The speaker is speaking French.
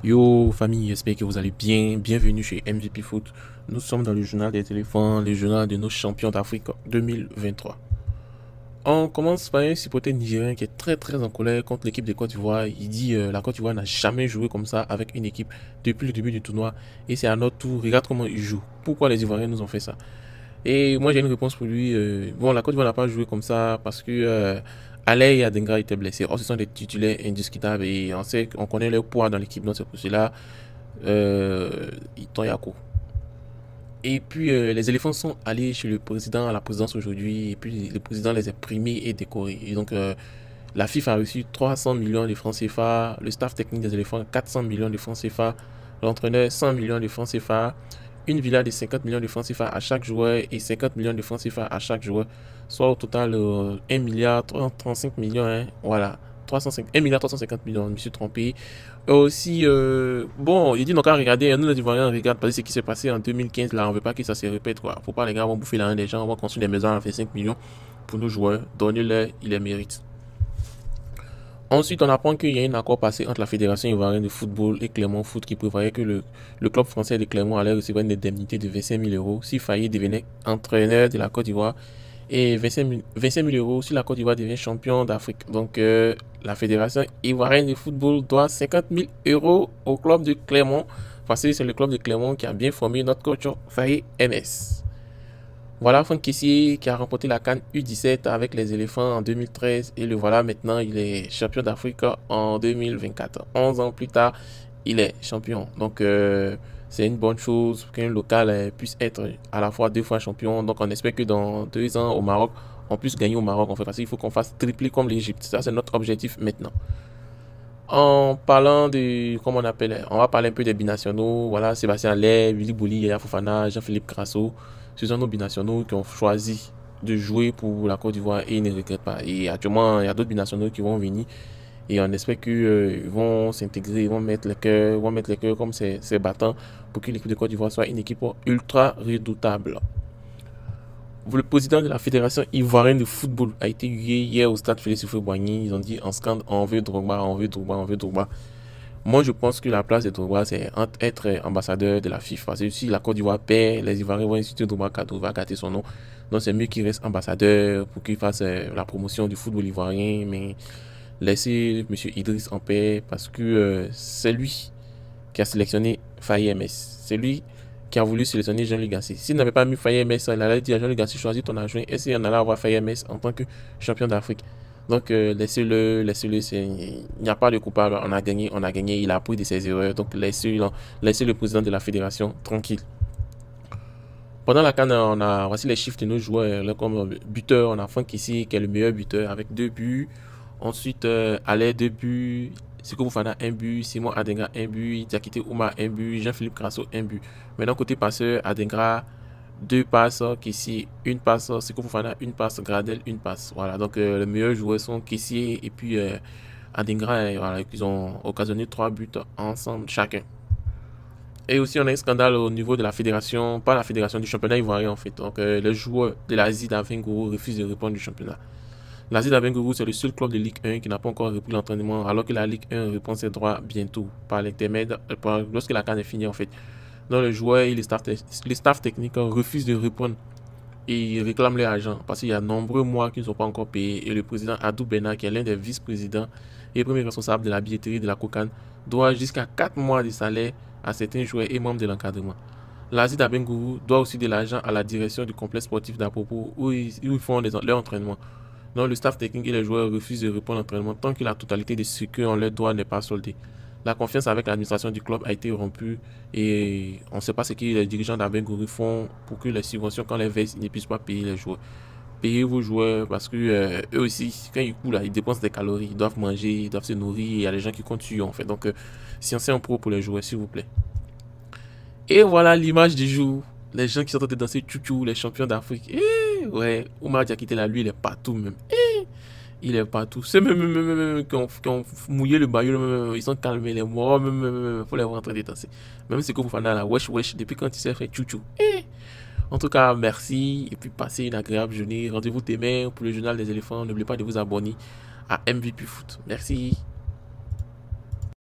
Yo famille, j'espère que vous allez bien. Bienvenue chez MVP Foot. Nous sommes dans le journal des éléphants, le journal de nos champions d'Afrique 2023. On commence par un supporter nigérien qui est très en colère contre l'équipe de Côte d'Ivoire. Il dit la Côte d'Ivoire n'a jamais joué comme ça avec une équipe depuis le début du tournoi. Et c'est à notre tour, regarde comment ils jouent. Pourquoi les Ivoiriens nous ont fait ça? Et moi j'ai une réponse pour lui. Bon, la Côte d'Ivoire n'a pas joué comme ça parce que Alay et Adengra étaient blessés. Or, ce sont des titulaires indiscutables et on connaît leur poids dans l'équipe. Donc c'est pour cela ils tombent à coup. Et puis les éléphants sont allés chez le président à la présidence aujourd'hui. Et puis le président les a primés et décorés. Et donc la FIFA a reçu 300 millions de francs CFA. Le staff technique des éléphants 400 millions de francs CFA. L'entraîneur 100 millions de francs CFA. Une villa de 50 millions de francs CFA à chaque joueur et 50 millions de francs CFA à chaque joueur. Soit au total 1 milliard 35 millions. Hein, voilà. 305, 1 milliard 350 millions, je me suis trompé. Aussi, bon, il dit donc à regarder, nous les Ivoiriens regardent parce que ce qui s'est passé en 2015 là, on veut pas que ça se répète quoi. Faut pas les gars vont bouffer l'argent des gens, on va construire des maisons à faire 5 millions pour nos joueurs, donnez-leur, ils les méritent. Ensuite, on apprend qu'il y a un accord passé entre la Fédération ivoirienne de football et Clermont Foot qui prévoyait que le club français de Clermont allait recevoir une indemnité de 25 000 euros si Faye devenait entraîneur de la Côte d'Ivoire et 25 000 euros si la Côte d'Ivoire devient champion d'Afrique. Donc, la Fédération ivoirienne de football doit 50 000 euros au club de Clermont parce que c'est le club de Clermont qui a bien formé notre coach Faye MS. Voilà Franck Kessié qui a remporté la CAN U17 avec les éléphants en 2013 et le voilà maintenant, il est champion d'Afrique en 2024. 11 ans plus tard, il est champion. Donc c'est une bonne chose qu'un local puisse être à la fois deux fois champion. Donc on espère que dans 2 ans au Maroc, on puisse gagner au Maroc en fait parce qu'il faut qu'on fasse tripler comme l'Égypte. Ça c'est notre objectif maintenant. En parlant de, comment on appelle, on va parler un peu des binationaux. Voilà, Sébastien Aller, Willy Bouli, Yaya Fofana, Jean-Philippe Crasso. Ce sont nos binationaux qui ont choisi de jouer pour la Côte d'Ivoire et ils ne regrettent pas. Et actuellement, il y a d'autres binationaux qui vont venir et on espère qu'ils vont s'intégrer, ils vont mettre les cœurs comme ces battants pour que l'équipe de Côte d'Ivoire soit une équipe ultra redoutable. Le président de la Fédération ivoirienne de football a été hier au stade Félix Houphouët-Boigny. Ils ont dit en scandale, on veut Drogba, on veut Drogba, on veut Drogba. Moi, je pense que la place de Drogba, c'est être ambassadeur de la FIFA. Parce que si la Côte d'Ivoire perd, les Ivoiriens vont inciter Drogba à gâter son nom. Donc, c'est mieux qu'il reste ambassadeur pour qu'il fasse la promotion du football ivoirien. Mais laissez M. Idriss en paix parce que c'est lui qui a sélectionné Faye MS. C'est lui qui a voulu sélectionner Jean-Luc Gasset. S'il n'avait pas mis Faye MS, il allait dire à Jean-Luc Gasset, choisis ton adjoint. Et s'il en allait avoir Faye MS en tant que champion d'Afrique. Donc laissez-le, il n'y a pas de coupable, on a gagné, il a appris de ses erreurs, donc laissez le président de la fédération tranquille. Pendant la CAN, voici les chiffres de nos joueurs, là, comme buteur, on a Franck ici qui est le meilleur buteur avec 2 buts, ensuite Alain 2 buts, Seko Fofana 1 but, Simon Adengra 1 but, Diakité Ouma 1 but, Jean-Philippe Crasso 1 but. Maintenant côté passeur, Adengra 2 passes, Kessié, une passe, Seko Fofana, une passe, Gradel, une passe. Voilà, donc les meilleurs joueurs sont Kessié et puis Adingra, voilà, ils ont occasionné 3 buts ensemble chacun. Et aussi, on a un scandale au niveau de la fédération, pas la fédération du championnat ivoirien en fait. Donc, les joueurs de l'Asie d'Avengourou refusent de répondre du championnat. L'Asie d'Avengourou, c'est le seul club de Ligue 1 qui n'a pas encore repris l'entraînement, alors que la Ligue 1 reprend ses droits bientôt, par l'intermède, lorsque la CAN est finie en fait. Donc, les joueurs et les staff techniques refusent de répondre et ils réclament leur argent parce qu'il y a de nombreux mois qu'ils ne sont pas encore payés et le président Adou Bena, qui est l'un des vice-présidents et premier responsable de la billetterie de la COCAN, doit jusqu'à 4 mois de salaire à certains joueurs et membres de l'encadrement. L'Asie d'Abengourou doit aussi de l'argent à la direction du complexe sportif d'Apopo où ils font leur entraînement. Donc le staff technique et les joueurs refusent de répondre à l'entraînement tant que la totalité de ce qu'on leur doit n'est pas soldée. La confiance avec l'administration du club a été rompue et on ne sait pas ce que les dirigeants d'Abengourou font pour que les subventions, quand les versent, ils ne puissent pas payer les joueurs. Payez vos joueurs parce que eux aussi, quand ils courent là, ils dépensent des calories, ils doivent manger, ils doivent se nourrir. Il y a des gens qui comptent sur eux en fait. Donc, sciencez un pro pour les joueurs, s'il vous plaît. Et voilà l'image du jour. Les gens qui sont en train de danser tchou les champions d'Afrique. Ouais, Oumar Diakité là, lui, il est partout même. Il est partout. C'est même qui ont mouillé le maillot, ils sont calmés, les morts, même, faut les voir en train de danser. Même si vous faites là, wesh, wesh, depuis quand il s'est fait tchou. En tout cas, merci et puis passez une agréable journée. Rendez-vous demain pour le journal des éléphants. N'oubliez pas de vous abonner à MVP Foot. Merci.